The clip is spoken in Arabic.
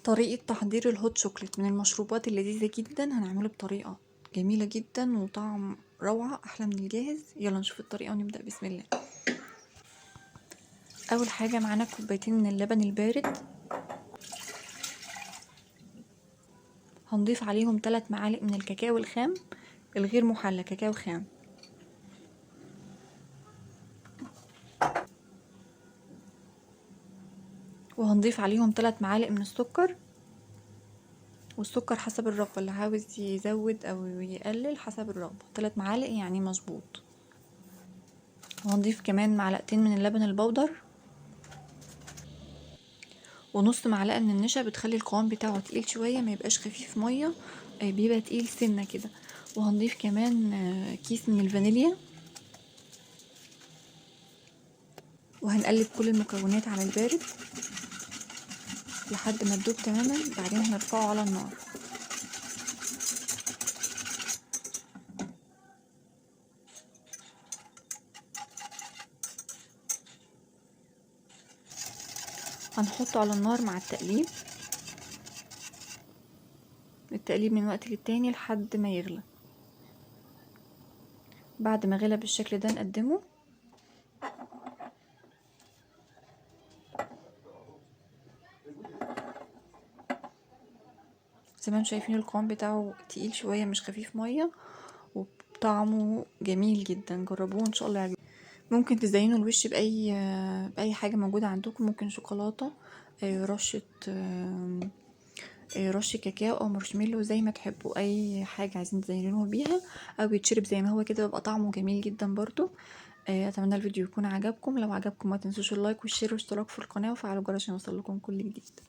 طريقة تحضير الهوت شوكليت من المشروبات اللذيذة جدا، هنعمله بطريقة جميلة جدا وطعم روعة أحلى من الجاهز. يلا نشوف الطريقة ونبدأ بسم الله. أول حاجة معانا كوبايتين من اللبن البارد، هنضيف عليهم 3 معالق من الكاكاو الخام الغير محلى، كاكاو خام، وهنضيف عليهم 3 معالق من السكر، والسكر حسب الرغبة، اللي عاوز يزود أو يقلل حسب الرغبة. 3 معالق يعني مظبوط. وهنضيف كمان معلقتين من اللبن البودر، ونص معلقة من النشا، بتخلي القوام بتاعه تقيل شوية، ما يبقاش خفيف مية، بيبقى تقيل سنة كده. وهنضيف كمان كيس من الفانيليا، وهنقلب كل المكونات على البارد لحد ما تدوب تماما، بعدين هنرفعه على النار. هنحطه على النار مع التقليب من وقت للتاني لحد ما يغلى. بعد ما غلى بالشكل ده نقدمه. زي ما انتم شايفين القوام بتاعه تقيل شوية، مش خفيف مية، وطعمه جميل جدا. جربوه ان شاء الله يعجبكم. ممكن تزينوا الوش بأي حاجة موجودة عندكم، ممكن شوكولاتة، رشة كاكاو او مارشميلو، زي ما تحبوا، اي حاجة عايزين تزينوه بيها، او يتشرب زي ما هو كده، بيبقى طعمه جميل جدا برضو. اتمنى الفيديو يكون عجبكم. لو عجبكم ما تنسوش اللايك والشير والاشتراك في القناة وفعلوا الجرس عشان يوصلكم كل جديد.